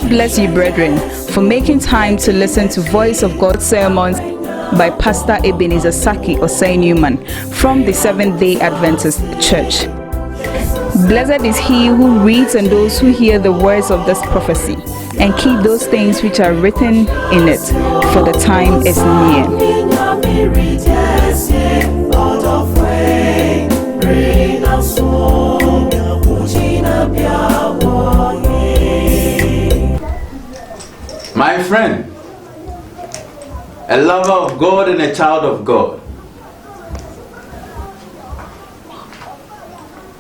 God bless you, brethren, for making time to listen to Voice of God sermons by Pastor Ebenezer Saki Osei Newman from the Seventh-day Adventist Church. Blessed is he who reads and those who hear the words of this prophecy and keep those things which are written in it, for the time is near. My friend, a lover of God and a child of God,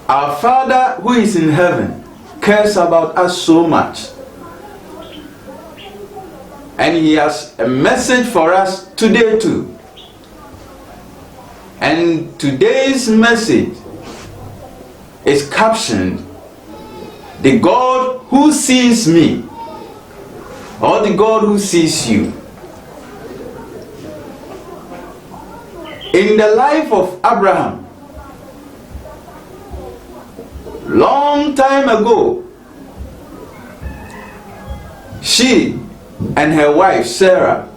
our Father who is in heaven cares about us so much, and He has a message for us today too. And today's message is captioned, "The God who sees me," or "The God who sees you." In the life of Abraham, long time ago, she and her wife Sarah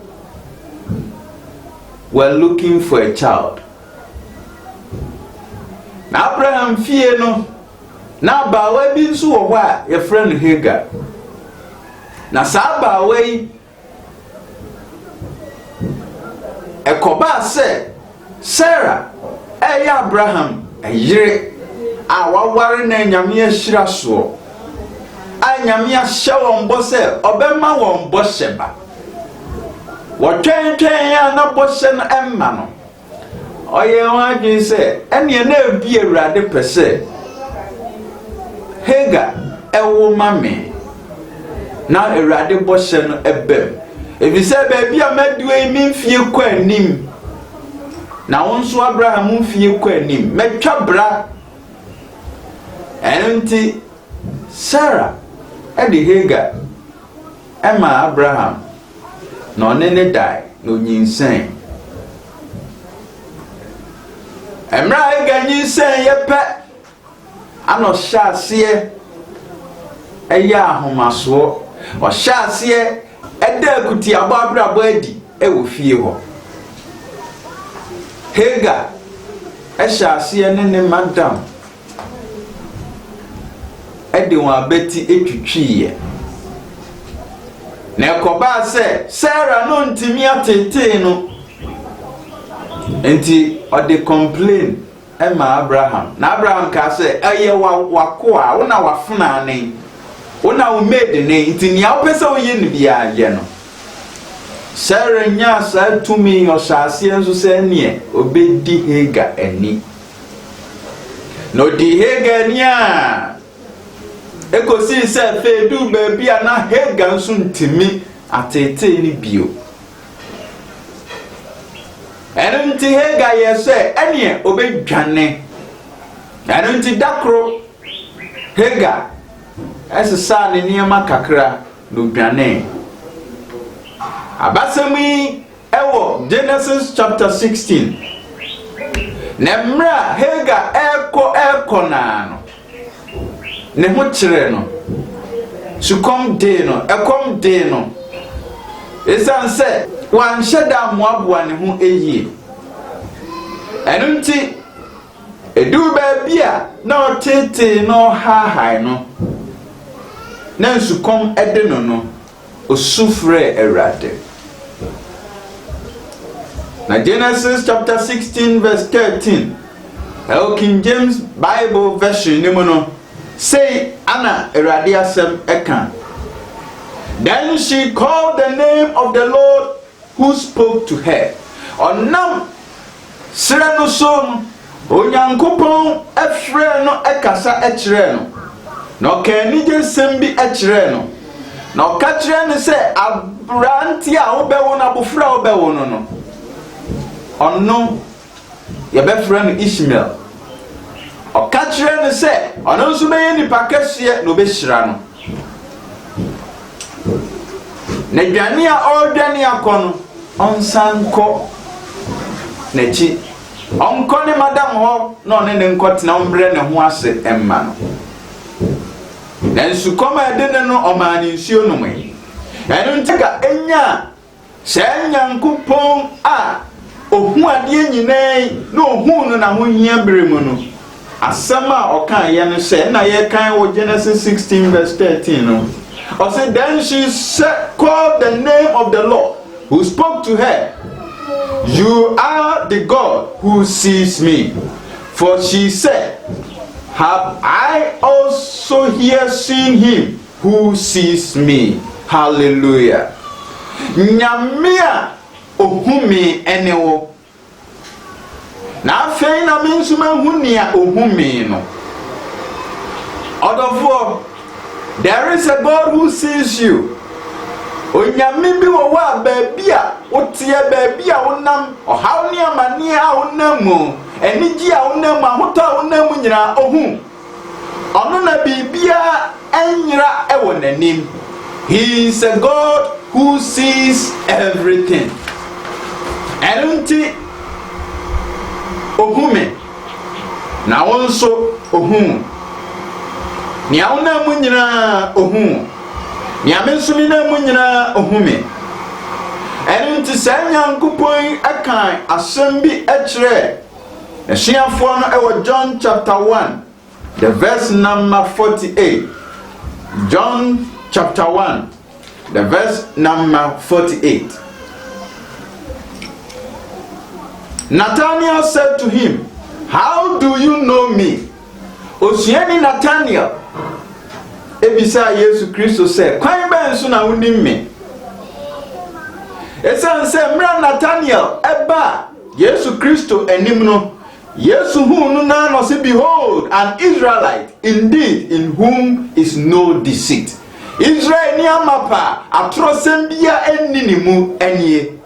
were looking for a child. Na Abraham fie no, na baawa bi nso wɔ hɔ a yɛfrɛ no Hagar. Na saa baawa yi ɛkɔbaa sɛ Sarah ɛyɛ Abraham ɛyere a waware na Nyame ahyira soɔ, a Nyame ahyɛ wɔn bɔ sɛ ɔbɛma wɔn bɔhyɛ ba. Wɔtwɛntwɛn a na bɔhyɛ no ɛmma no, ɔyɛ wɔn adwene sɛ ɛneɛ na ebi Awurade pɛ sɛ Hagar ɛwo ma me na Awurade bɔhyɛ no ɛbɛm. Efisɛ baabi a mɛdua yi me mfie kɔ anim, na wo nso Abraham mfie kɔ anim, mɛtwa bra. Ɛno nti Sarah ɛde Hagar ɛma Abraham na ɔne ne dae na onyinsɛn. Ɛmra Hagar nyinsɛn yɛpɛ ana ɔhyɛ aseɛ ɛyɛ ahomasoɔ, ɔhyɛ aseɛ ɛda akutiabɔ abrabɔ adi ɛwɔ fie hɔ. Hagar ɛhyɛ aseɛ ne ne madam ɛde wɔn abɛti etwitwiiɛ. Na ɛkɔbaa sɛ Sarah no ntimi atetee no, nti ɔde complain ɛma Abraham. Na Abraham ka sɛ ɛyɛ wako a wona wafuna ne, wona wo made ne, nti nea wopɛ sɛ woyɛ no biara yɛ no. Sarah nya saa tumi ɔhyɛ aseɛ nso sɛ neɛ obɛdi Hagar ani. Na ɔdi Hagar ani a ekosi sɛ fedu baabi a na Hagar nso ntimi atetee ni bio. Ɛno nti Hagar yɛ sɛ ɛneɛ obɛdwane. Ɛno nti dakoro Hagar ɛsesa ne nneɛma kakra na odwane. Abasɛm yi ɛwɔ Genesis chapter 16. Na mmerɛ Hagar ɛkɔ naa no, ne ho kyerɛ no, sukɔm dee no, ɛkɔm dee no, ɛsiane sɛ wanhyɛ da mmoaboa ne ho ɛyie. Ɛno nti ɛdu baabi a na ɔtetee na ɔhaahai no, na nsukɔm ɛde no, osu frɛ Awurade. Na Genesis chapter 16 verse 13, King James Bible version ne mu no, say Anna Awurade asɛm ɛka. Then she called the name of the Lord who spoke to her. Ɔnam srɛ no so no, Onyankopɔn ɛfrɛ no ɛkasa ɛkyerɛ no, na ɔka anigye nsɛm bi ɛkyerɛ no, na ɔka kyerɛ no sɛ aberante a wobɛwo no, abofra a wobɛwo no, ɔno yɛbɛfrɛ no Ishmael. Ɔka kyerɛ no sɛ ɔno nso bɛyɛ nipa kɛseɛ na obɛhyira no. Na dwane a ɔredwane akɔ no, ɔnsan kɔ n'akyi, ɔnkɔ ne madam hɔ na ɔne ne nkɔtena ɔmbrɛ ne ho ase ɛmma no. nanso kɔma ɛde no ɔmaane nsuo nomwe ɛno nti ka enya sɛ Nyankopɔn a ohu adeɛ nyinaa na ohu no na ho hia bere mu no asɛm a ɔka yɛ no sɛ na yɛ kan wɔ Genesis 16 verse 13 no ɔsɛ then she said, called the name of the Lord who spoke to her, you are the God who sees me. For she said, have I also here seen him who sees me? Hallelujah. Nyamia ohumi enewo. Na afei na me nso mahu nia ohumi no. Odofo, there is a God who sees you. Onyame bi wo wa baabi a wotie baabi a wonam ohaw ne amane a wonam mu enigi a wonam ahotɔ a wonam nyina ohu ɔno na bibia anyira ɛwɔ n'anim. He is a God who sees everything. Ɛnti ohume na wonso ohu ni a wonam nyina ohu ni amensumi na mu nyina ohume. Ɛnti sɛ Nyankopɔn akan asɛm bi ɛkyerɛ ɛhyiafoɔ no ɛwɔ John chapter 1 the verse number 48. John chapter 1 the verse number 48. Nathanael said to him, how do you know me? Osuani Nathanael ebisa Yesu Kristo sɛ kwan bɛn so na wonim me? Esan sɛ mra Nathanael eba Yesu Kristo anim no Yesu hu no na no say behold an Israelite indeed in whom is no deceit. Israel ni amapa atrosem bia enni ni mu enie.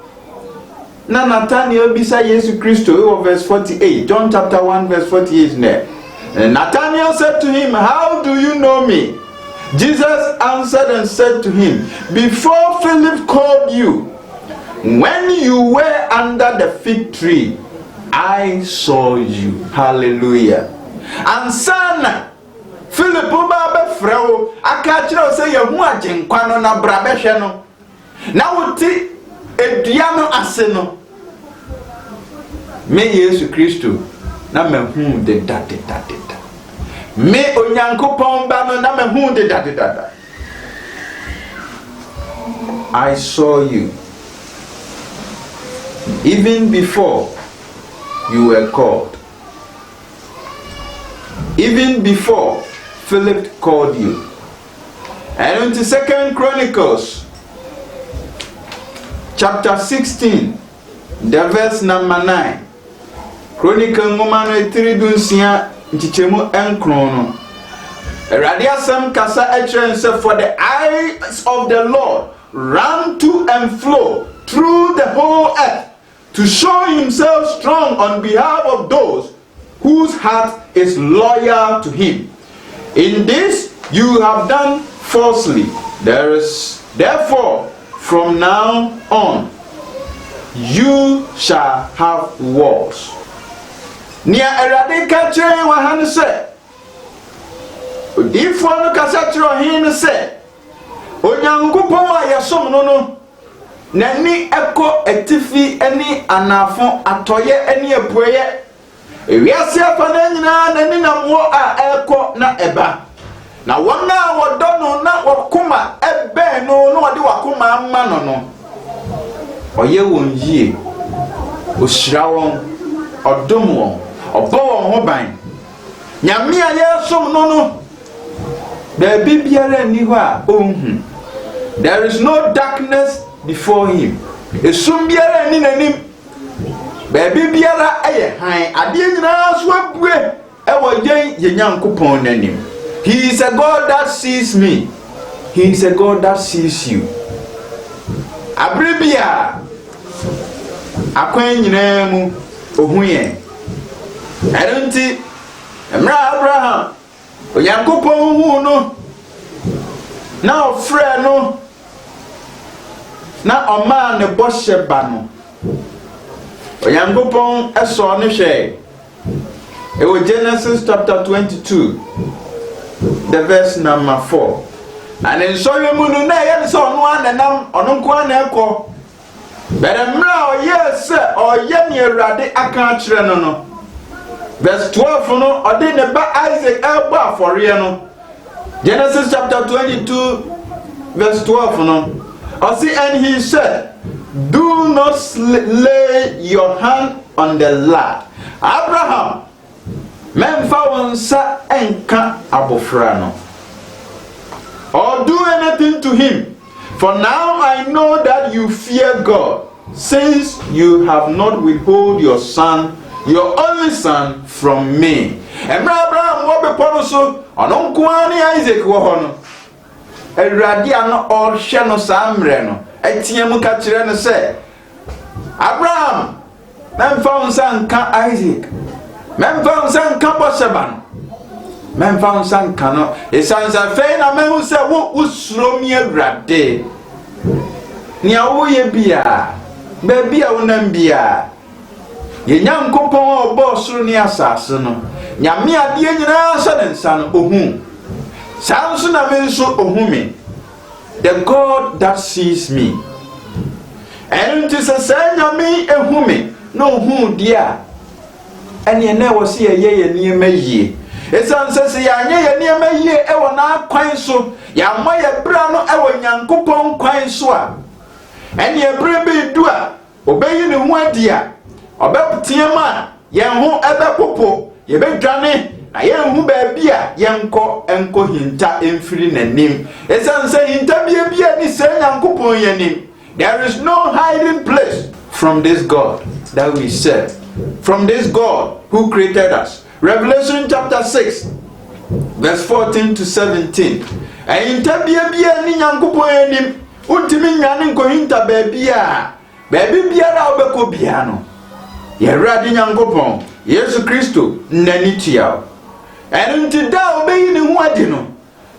Na Nathanael bisa Yesu Kristo verse 48. John chapter 1 verse 48 there. And Nathanael said to him, how do you know me? Jesus answered and said to him, before Philip called you, when you were under the fig tree, I saw you. Hallelujah. And son, Philip ba frao aka kire say yehu agenkwa no na bra behwe no. Na wuti edua no ase no. Me Yesu Kristo na mehu de dade. Me Onyankopon ba no na mehu de dade. I saw you even before you were called. Even before Philip called you. And into 2 Chronicles chapter 16 the verse number 9. Chronicle ngomano etiridunsia nchichemu enkrono. Erade asem kasa ekyerɛ for the eyes of the Lord run to and flow through the whole earth to show himself strong on behalf of those whose heart is loyal to him. In this you have done falsely. There is therefore from now on you shall have wars. Nia erade ka kyerɛ wa han sɛ odifo no kasa kyerɛ hin sɛ Onyankopɔn a yɛsom no nani eko etifi eni anafo atoye eni epueye ewiase afa na nyina nani na mo a eko na eba na wona wodo no na wakoma ebe no wode wakoma amma no oye won yie ohyira won odom won obo won ho ban nyame a yesom no da bibiara ni ho a onhu. There is no darkness before him. Esum biara ni nanim. Baby biara aye han ade nyina so abue e wo yen ye Nyankopon nanim. He is a God that sees me. He is a God that sees you. Abribia akwan nyina mu ohun yen. Erunti emra Abraham Onyankopon hu no na ofre no na ọma ne bọhye ba no Onyankopon eso ne hwe e wo Genesis chapter 22 the verse number 4. And in Solomon, na son one and on but yes, or yen ye rade I can't no. Verse 12 no, or didn't Isaac elba for Riano. Genesis chapter 22, verse 12 no. Or see, and he said, do not lay your hand on the lad. Abraham, men found sa enka abofrano. Or do anything to him. For now I know that you fear God, since you have not withheld your son, your only son, from me. And Abraham will be ponoso, on Kwani Isaac wohono. A radiano or shano samreno. A tiamuka chireno say, Abraham, men found son ka Isaac, men found son Kaposaban. Men found son cano. It sounds a fain a man who said, what was Romeo Grade? Nia woye bia, baby, I wouldn't be a young couple or boss ni assassin. Yamia dear son and son, oh whom. Samson a man so ohumi, the God that sees me. And it is a sign of me a humi, no whom dear. And you never see a ye near me. It's says ya nye near me ye ewa na kwan so ya moye bra no ewa nyankopon kwan so a ene ebre be du a obeyi ne ho adia obeputie ma ye ho ebepopo ye bedwane na ye hu ba bia ye enko hinta emfiri nanim esan say hinta bia ni se nyankopon yanim. There is no hiding place from this God that we serve, from this God who created us. Revelation chapter 6, verse 14 to 17. And tabia bia ni nyankopon anim, utimi nyane nko hinta babia. Baby biara obeko bia no. Ye radi nyankopon, Yesu Kristo nani tia. And nti da obeyi ni ho ade no.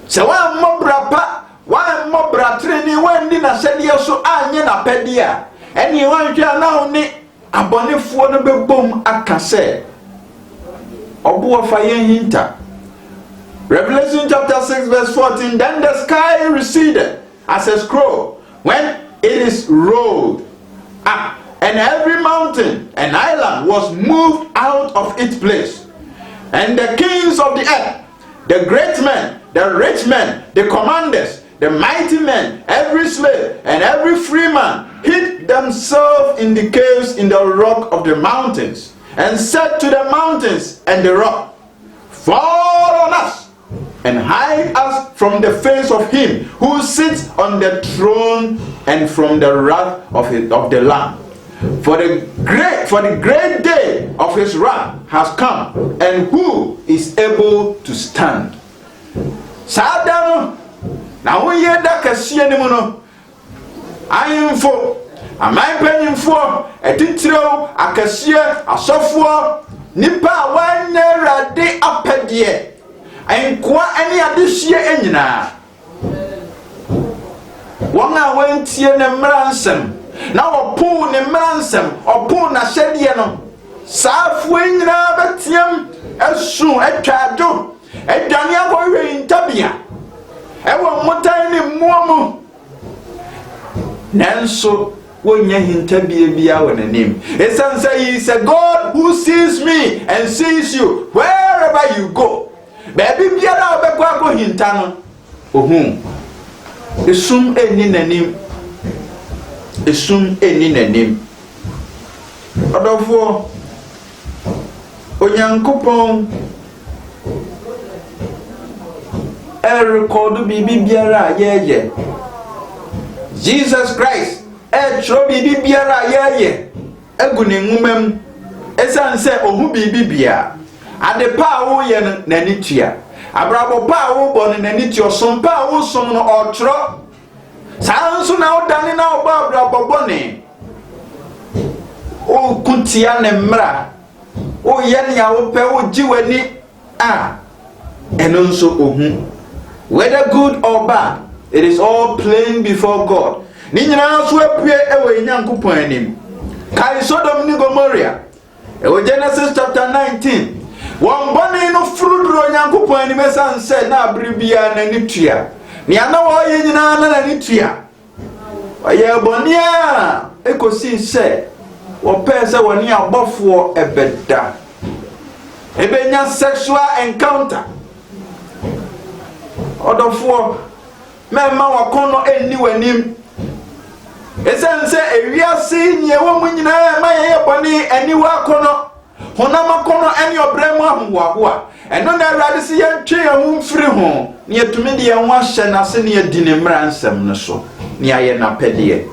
Se wa mmobra pa, wa mmobra treni wandi na sede so anye na pedia. Eni wan hwa na oni abonefo no bebom aka se. Revelation chapter 6 verse 14. Then the sky receded as a scroll when it is rolled up, and every mountain and island was moved out of its place. And the kings of the earth, the great men, the rich men, the commanders, the mighty men, every slave and every free man hid themselves in the caves in the rock of the mountains, and said to the mountains and the rock, fall on us and hide us from the face of him who sits on the throne and from the wrath of the Lamb. For the great day of his wrath has come, and who is able to stand? Sadano na we da kasie ni mu no ayemfo amai panyimfo etitiro akasie asofo nipa wanne rade apede enkoa ani adehie enyina wona wantie ne mransem na opu ne mransem opu na hyede no saafo enyina betiam esu etwado edwane abowe ntabia ewo motan ni muomu nanso wonya hintabia bia wonanim. Esan say he is a God who sees me and sees you wherever you go. Baby biara obekwa ko hinta no ohun esum eni nanim, esum eni nanim. Odofo onyankopon record bibi biara yeye. Jesus Christ tro bibi biara yeye egune ngumam esan se ohu bibi bia ade pa wo ye nani tua abrabo pa wo bo nani tua som pa wo som no otro sanso na odane na oba abrabo bone o kutia ne mra o ye ne ya wo pe wo jiwani enonso ohu. Whether good or bad, it is all plain before God. Ninyina so apue ewe nyankopon anim. Kai Sodom ni Gomorrah. Ewe Genesis chapter 19, Won bone no frudro Nyankopɔn anim san sɛ na abribia na ni tua. Ni ana wo ye nyina na ni tua. Oye bone a ekosi sɛ wo pɛ sɛ woni abɔfo ebeda. Ebenya sexual encounter. Odofo memma wakono enni wanim. Esense ewiase nie wo mu nyina ma ye bone ani wakono. Honama kono eni obremu ahwo a eno na Awurade se ye ntwe hu mfiri ho ne yetumi de ye ho ahye na se ne yedi ne mmara nsem ne so ne aye na pede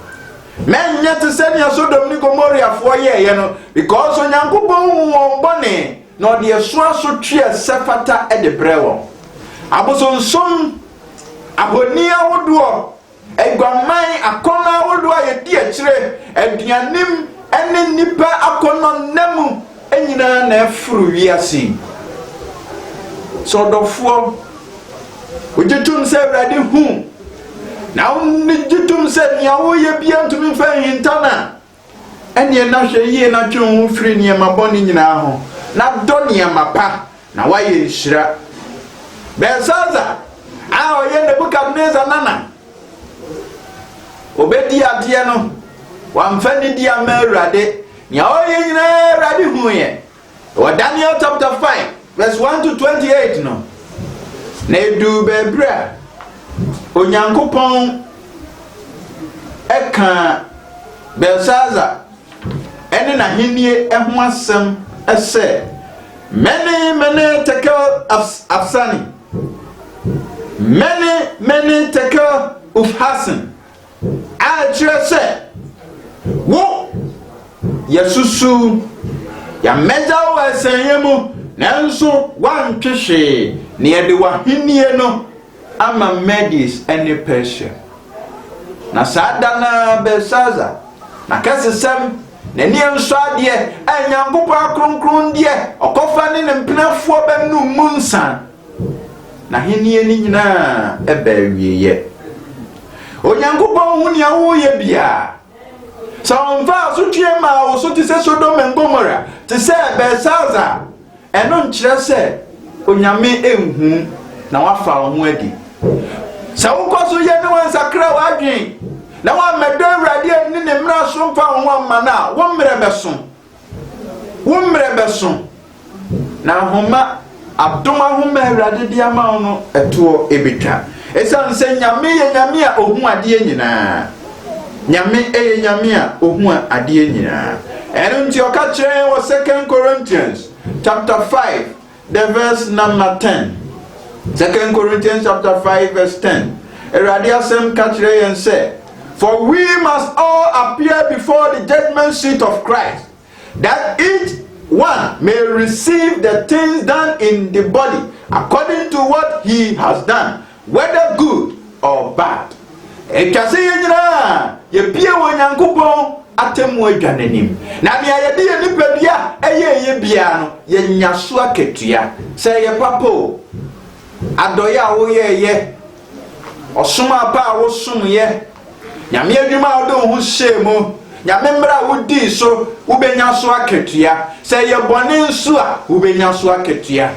menye te se ne Sodom ni Gomorrah fo ye no because Onyankopɔn won bone na ode eso aso twe sefata e de brewo abosonsom aboni awodo egwaman akona awodo a yedi akire aduanim ene nipa akono nemu enyina na efuru wiase so dofo ojetum se Awurade hu na onni jetum se nia wo ye bia ntumi fa hintana ene na hwe yie na twe hu firi ne ma boni nyina ho na do ne ma pa na waye nhira Belsaza a oye Nebukadnezar nana obedi ade no wamfa ni dia ma Awurade nya oye nyina Awurade hu ye o Daniel chapter 5 verse 1 to 28 no na edu bebra Onyankopɔn eka Belsaza ene na henie eho asem ese many tekel afsani many tekel ufhasen a chere wo Yesusu ya meza wa esenyemu nanso wantwehwe ne yede wahenie no ama Medes ene Persia na sadana Belsaza na kasesem na ni enso ade Nyankopɔn akronkron de okofa ne mpinafo benu munsa na henie ni nyina eba wieye Onyankopɔn hu ne awo ye bia Samva so tue ma wo so ti se Sodom and Gomorrah ti se Belsaza eno nkyere se onyame enhu na wafa ho adi sa wo koso ye ne wan sakra wadwen na wa medo Awurade ni ne mra so mfa ho amma na wo mre beso na homa adoma homa Awurade dia ma no eto ebetwa esan se nyame ye nyame a ohu ade nyina nyame eye nyame a ohu ade nyina eno nti oka kire wo 2 Corinthians chapter 5 the verse number 10 2 Corinthians chapter 5 verse 10 Awurade asem ka kire yen say for we must all appear before the judgment seat of Christ that each one may receive the things done in the body according to what he has done whether good or bad. Ekase yenyina ye pie wo Nyankopɔn atemu adwanenim na ne ayede ye nipadua eye bia no ye nyaso aketua se ye papo adoya wo ye osoma pa wo som ye nyame adwuma wo do ho hyemu nyame mra wo di so wo benya so aketua se ye bone nso a wo benya so aketua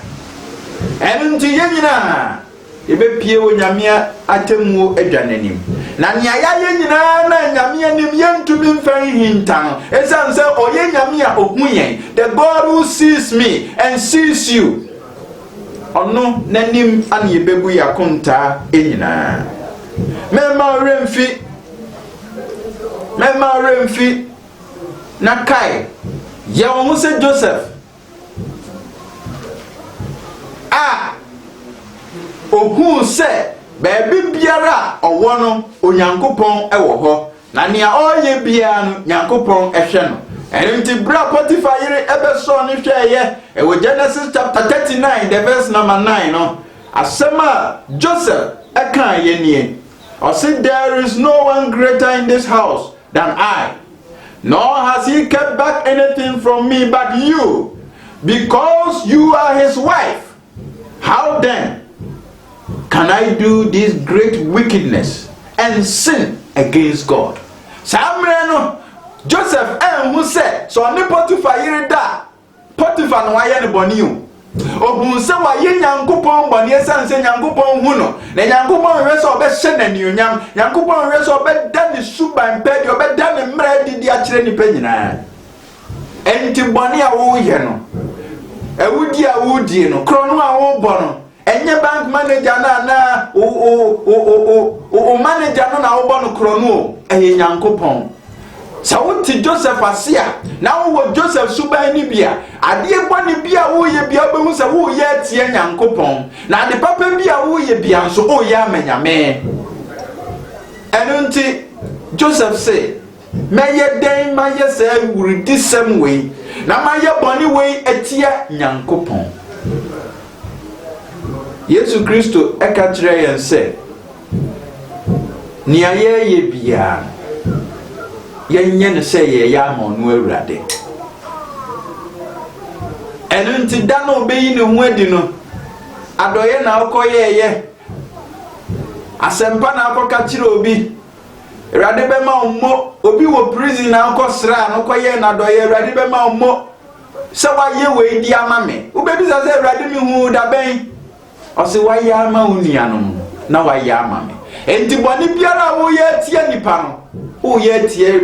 enti yenyina ebe pie wo nyame atemu adwanenim na nia ya ye nyina na nyame anim yentumi mfa hintan esan se oye nyame a ohu yen the God who sees me and sees you ono nanim an yebebu yakonta enyina mema remfi na kai ya wo se Joseph ohu se bebi biara owo no Onyankopɔn ewo ho na nia oye bia no Nyankopɔn ehwe no enti bra Potiphar yire ebeso ne hweye ewo Genesis chapter 39 the verse number 9 no asema Joseph eka yenie or say there is no one greater in this house than I, nor has he kept back anything from me but you, because you are his wife. How then can I do this great wickedness and sin against God? Samreno Joseph who said so ni Potiphar yire da Potiphar no aye ne boni o Ohun se wa ye Nyankopɔn bɔne esan se Nyankopɔn hu no. Na Nyankopɔn hwɛ sɛ ɔbɛhyɛ n'anionyam. Nyankopɔn hwɛ sɛ ɔbɛda ne suban pɛ de ɔbɛda ne mmara didi akyerɛ nipa nyinaa. Enti bɔne a wo yɛ no. Ewudi a wo die no. Kro no a wo bɔ no. Enye bank manager na o manager no na wo bɔ no kro no. Eye Nyankopɔn. Sa wuti Joseph asia na wo Joseph suban ni bia ade bɔne bia wo ye bia behu sa wo ye tie Nyankopɔn na ade papa bia wo ye bia nso o ye amanyame eno nti Joseph say meye den ma ye sa wuridi sem we na ma ye bɔne we etia Nyankopɔn. Yesu Kristo eka kire yen say nia ye bia yenye ne se ye ya ma onu awurade enu nti da no obeyi ne hu adi no adoye na akoye ye asempa na akoka kire obi awurade be ma ommo obi wo prison na akosra no koye na adoye awurade be ma ommo se wa ye we di ama me ubebi se awurade mi hu da ben o se wa ye ama unianom na wa ye ama me enti boni biara wo ye tie nipa no o ye tie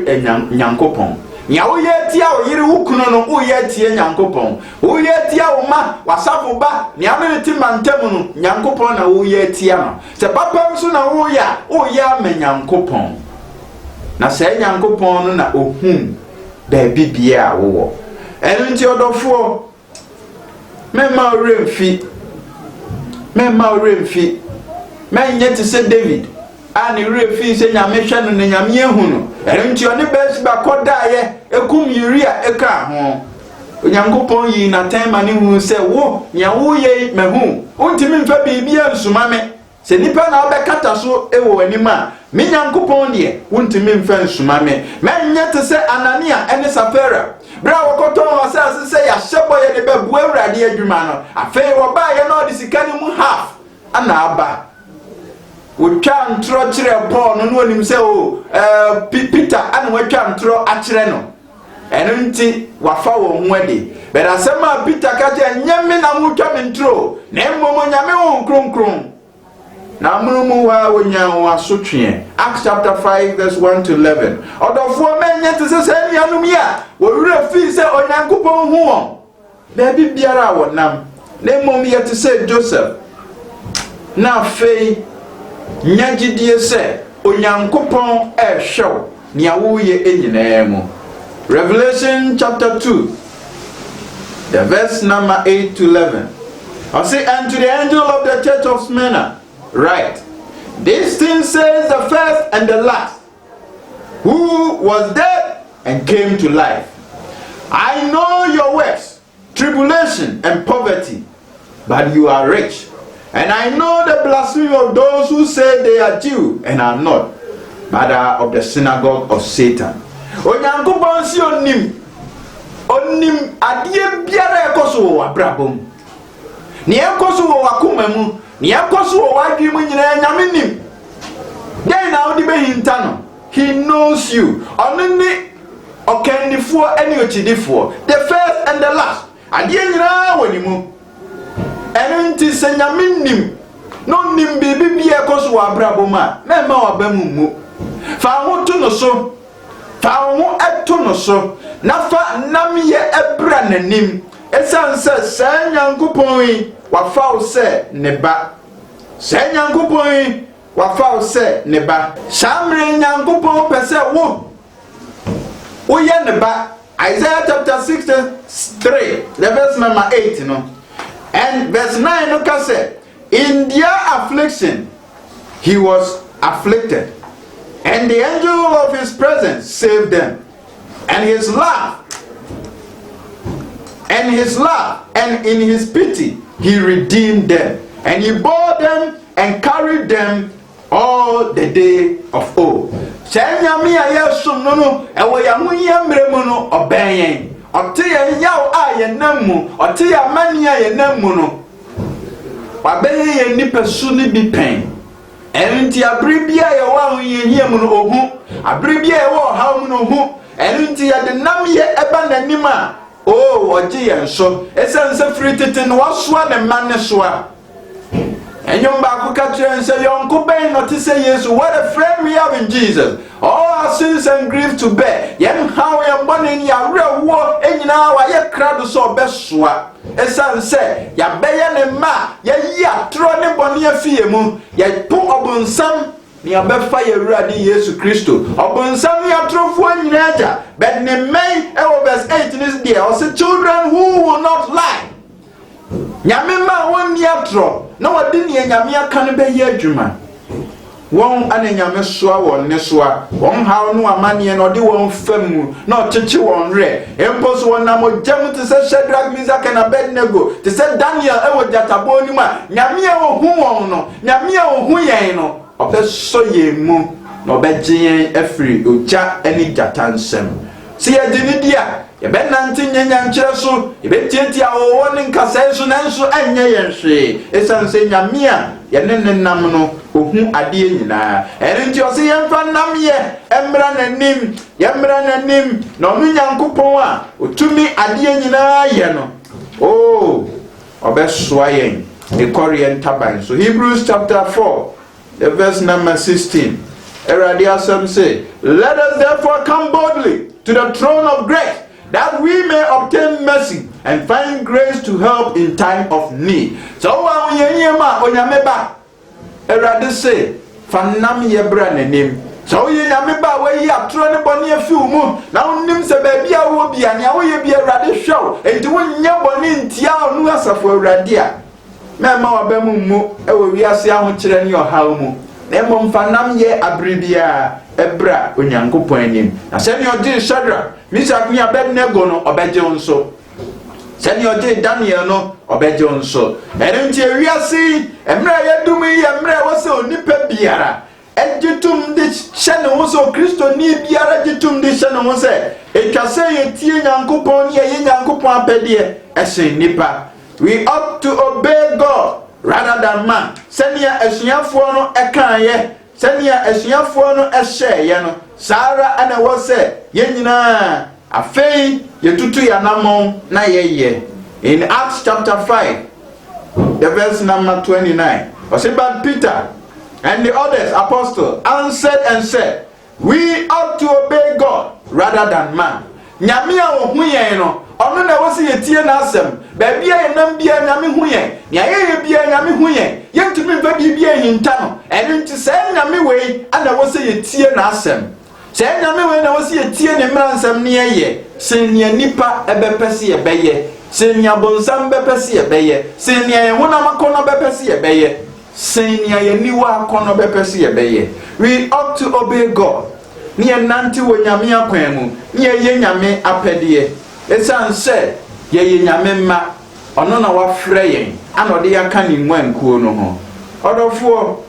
Nyankopɔn nya o ye tie o yiri wukuno no o ye tie Nyankopɔn o ye tie o ma wasafo ba nya me ti mantam no Nyankopɔn na o ye tie no se papa nso na wo ya o ye ama Nyankopɔn na se Nyankopɔn no na ohun ba bibia wo wo enu nti odofo mema oremfi menye ti se David ani refi se nyame hwe no nyame ehu no enti oni bes ba kodaye ekum Uria eka ho Onyankopɔn yi na tema ne hu se wo nya wo ye mehu ontimi mfa bibia nsuma me se nipa na obekata so ewo anima me Nyankopɔn de wontimi mfa nsuma me menye te se Anania ene Safira bra wokoton asase se ya hyebo ye de babu awurade adwuma no afei wo ba ye na odi sika ni mu half ana aba wotwa ntro kire Paul no no nim se o Peter ana watwa ntro akire no eno nti wafa wo ho ade bera sema Peter ka je nyame na mutwa me ntro na emmo nyame wo nkronkron na murumu wa wonya wo asotwe. Acts chapter 5 verse 1 to 11 odofo menye te se nuanum ya wo wura fi se Onyankopɔn hu won na bi biara wonam na emmo ye te se Joseph na fei nyagidie se Onyankopɔn ehwew nia wo ye enyina mu. Revelation chapter 2 the verse number 8 to 11 I say, and to the angel of the church of Smyrna write, this thing says the first and the last, who was dead and came to life. I know your works, tribulation and poverty, but you are rich. And I know the blasphemy of those who say they are Jew and are not, but are of the synagogue of Satan. Onyankopɔn si onim adie biara ekoso wo abrabom. Ne ekoso wo akoma mu, ne ekoso wo adwi mu nyina nyame nim. Den na odi behinta no. He knows you. Onini okandifo eni ochidifo. The first and the last. Adie nyina woni mu. Enti se nyame nim. No nim bibi bia ekoso wo abrabom a, na ma wa ba mu. Fa ho to no so. Fa ho eto no so. Na fa nam ye ebra nanim. Esan se Nyankopɔn yi wafa wo se ne ba. Nyankopɔn yi wafa wo se ne ba. Shamre Nyankopɔn pese wo ye ne ba. Isaiah chapter 63 the verse number 8 no. And verse 9 no ka say, in their affliction he was afflicted, and the angel of his presence saved them. And his love and in his pity he redeemed them, and he bore them and carried them all the day of old. Nyame a yesum no no ewo ya hu yemre mu no obenyen ote ya yaw a ye namu ote ya mani a ye namu no wabenyen ye nipa su ni bi pen enti abri bia ye wa hu ye hia mu no ohu abri bia ye wa ha mu no ohu enti ya de nam ye eba nanim a oh oje yen so esense free tete no wasoa ne man ne soa enyom ba ko ka kire nse yonko ben no te say yesu what a friend we have in Jesus all our sins and grief to bear yen how yen bone ya rewo enyina wa ye krado so besoa esanse ya beye ne ma ya yi atro ne bone afie mu ya po obunsam ni abefa ye urade Yesu Kristo obunsam ya trofo anyina aja but ne men e verse 8 this there or say children who will not lie nyame ma won ni atro na wodi ne nyame aka ne be ye adwuma won ane nyame soa won ne soa won hawo no amane no de won famu na ocheche won re empos won na mojam te se Shadrach Meshach and Abednego te se Daniel e wo jatabo ni ma nyame e wo hu won no nyame e wo hu yen no obeso ye mu na obeje yen afri oja ani jatansem si ye dini dia ye be nante nyanya nkyere so ye be tietia wo won nkasa so nanso anya yen hwe esanse nyame a ye ne nam no ohu ade nyina enti o se yemfa nam ye emra nanim yemra nanim na onu nyankopon a otumi ade nyina ye no oh obesoa yen e Korean taban so Hebrews chapter 4 the verse number 16 Eradi Asam say let us therefore come boldly to the throne of grace that we may obtain mercy and find grace to help in time of need so wa yeyema onyame ba Eradi say fanam ye bra nanim so ye nyame ba wa yi atro ne bone afiu mu na onnim se ba bia wo bia ne wo ye bia Eradi hwew enti wonnya bone ntia onu asafo Eradi a mema wa ba mu e wo wiase aho kire ne ohaw mu na mo fanam ye abribia ebra onyankopon anim na se ne oje Shadrach Meshach and Abednego no obeje onso se ne oje Daniel no obeje onso enti wiase emra ye dum ye emra wo se onipa biara ejitum de hyene wo so Kristo ni biara jitum de hyene wo se etwase ye tie nyankopon ye nyankopon apede esen nipa we ought to obey God rather than man senia asuafo no ekaye senia asuafo no ehye no sara ana wo se ye nyina afei ye tutu ya namon na ye in Acts chapter 5 the verse number 29 was about Peter and the others apostles answered and said we ought to obey God rather than man nyame a wo hu yen no ono na wo se yetie na asem ba bia ye nam bia nyame hu yen nya ye bia nyame hu yen yentumi mfa bia hinta no ene nti se nyame we ana wo se yetie na asem se nyame we na wo se yetie ne mra nsem ne ye se nya nipa ebepese ye beye se nya bonsam bepese ye beye se nya ye hona makono bepese ye beye se nya ye niwa akono bepese ye beye we ought to obey God ni enanti wo nyame akwan mu ni ye nyame apede esan se ye nyame ma ono na wa frɛ yen ana ode yaka ni mwankuo no ho odofo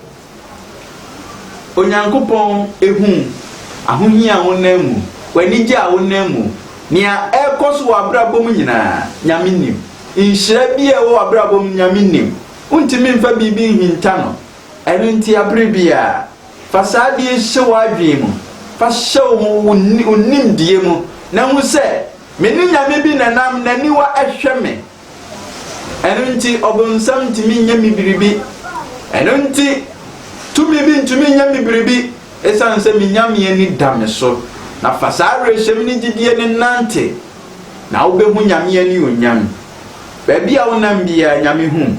onyankopon ehu ahohia wonamu wanigye a wonamu nia ekoso abrabom nyina nyame nim inhyira bia wo abrabom nyame nim untimi mfa bibi hinta no eno nti abrebia fasade hye wadwe mu fa hye onim die mu na hu se meni nyame bi nanam naniwa ehwe me eno nti obonsam ntimi nya mibiribi eno nti tumi bi ntumi nya mibiribi esanse minyame ani dame so na fasare hyem ni gidie ne nante na wo behu nyame ani onyam baby a wonam bia nyame hu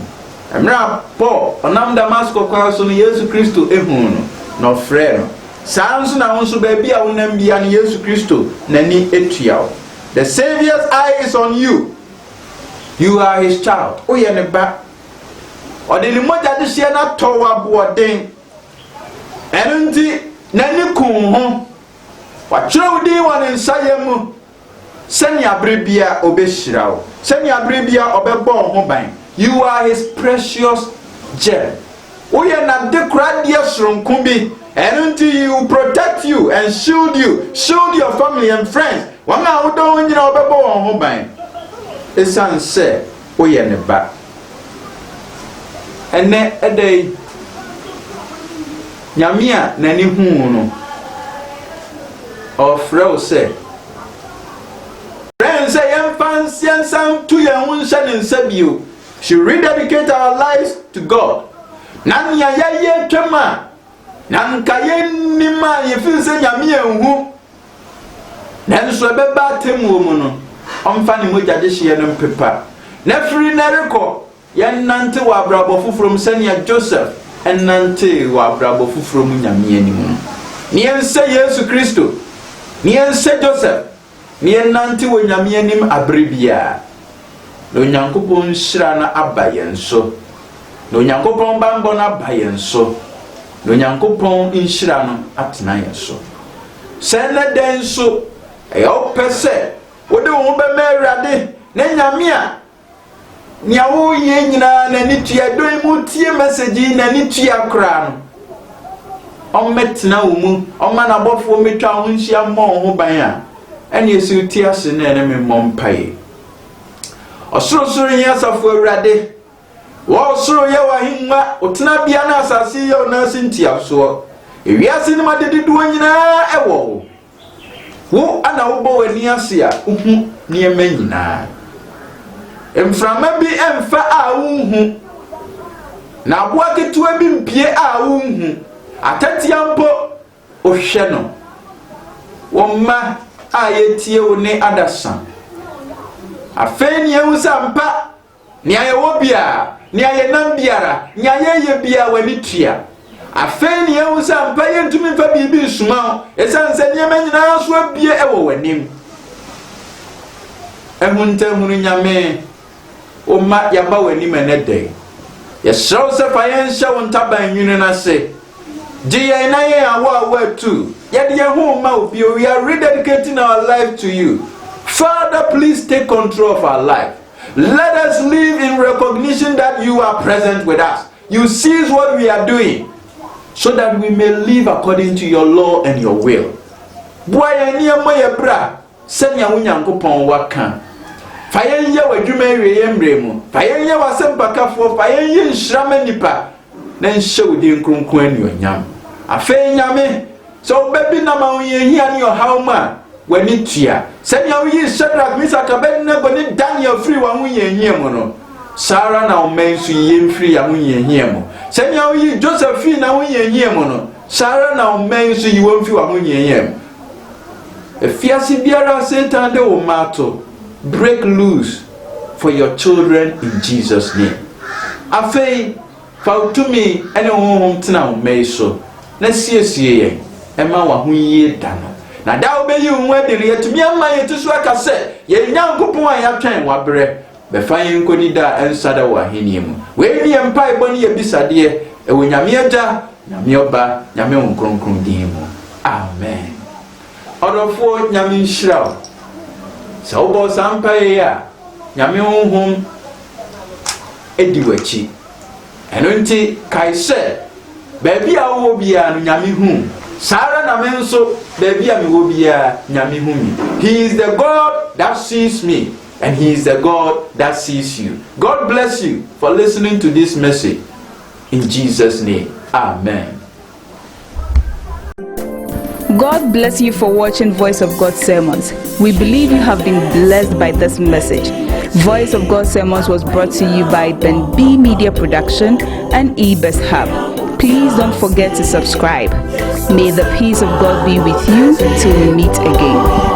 emra Paul onam Damascus kwa so no Yesu Kristo ehu no no frɛ no sanso na wonso baby a wonam bia ne Yesu Kristo nani etuawo the Savior's eye is on you. You are his child. O ye ne ba. Ode ni moja de hye na towa boden. Eno nti nani kun ho. Wa kyerɛw din wa ne nsaye mu. Sɛni abrebia obɛhyirawo. Sɛni abrebia obɛbɔ ho ban. You are his precious gem. O ye na de kradia soronko bi. Eno nti he will protect you and shield your family and friends. Wanga udo nyina obebo won ho ban esan se oye ne ba ene edai nyamia nani hu no ofrɛ o se friends say yemfa yansan to ya wonsha ne nsabio. She rededicate our lives to God. Nan ya ye twema. Nan kaye nima ye feel say nyame enhu. Nan so beba temu mu no. Omfa ne mogya de hye no pepa. Na free na rekọ yan nante wa brabo fufrom sania Joseph en nante wa brabo fufrom nyame anim. Ni ense Yesu Kristo. Ni ense Joseph. Ni nante wo nyame anim abribia. No nyankopon hyira na abayen so. No nyankopon bambo na abayen so. No nyankopon hyira no atena yen so. Sene den so e opese wode wo be merade na nyame a nia wo ye nyina na ni tua don mu tie message na ni tua kra no ommetena wo mu oma na bofo metwa ho nhia mmɔ ho ban a ene esi tie ase na ene me mompai osoro yin asafo awurade wo osoro ye wa hinwa otena bia na asase ye na sintia so ewiase ni madedido nyina ewo wo ana wo bo wani ase a uhu ni ema nyina emframa bi emfa a unhu na aboa ketewa bi mpie a unhu atatia mpo ohwe no womma a yetie wo ne adasa afeni ewu sampa ni ayewo bia ni ayenam biara ni ayeye bia wani tua afeni ewu sampa yentumi mfa bibi suma esanse ni emanyina so abie ewo wanim ehuntamunu nyame Oma yaba wani menede. Yesraw se fayenhya wontaban nwunu na se. Diye na ye awa tu. Yede ye hu ma obi we are rededicating our life to you. Father, please take control of our life. Let us live in recognition that you are present with us. You see what we are doing so that we may live according to your law and your will. Boy ni amoye bra senya wonyankopon waka. Fayen ye wadwuma wiye mremu fayen ye wasempakafo fayen ye nhyirama nipa na nhye wodi nkronkron ani onyam afen nyame so baby na ma onye hia ni ohawma wani tua senya wo Shadrach Meshach Abednego ni Daniel free wa ho ye hia mo no Sara na omensu ye free ya ho ye hia mo senya wo Joseph free na ho ye hia mo no Sara na omensu yi wo free wa ho ye hia mo efiase biara Satan de wo mato break loose for your children in Jesus' name. Afei, fautumi ene honhom tena wo mei so. Na siesie yen. Ema wa ho yie dano. Na da obeyi wo adiri yetumi ama yetuso aka se, ye nyankopon a yatwen wabre. Be fa yen koni da ensada wa henie mu. We ni empa iboni ye bisade e wo nyame agya, nyame oba, nyame onkronkron din mu. Amen. Odofo nyame nhyira. So bo sampa ya nyame honhom ediwachi eno nti kai se baabi a wo bia no nyame hu Sara na menso baabi a me wo bia nyame hu mi. He is the God that sees me and he is the God that sees you. God bless you for listening to this message in Jesus' name. Amen. God bless you for watching Voice of God Sermons. We believe you have been blessed by this message. Voice of God Sermons was brought to you by Ben B Media Production and eBest Hub. Please don't forget to subscribe. May the peace of God be with you till we meet again.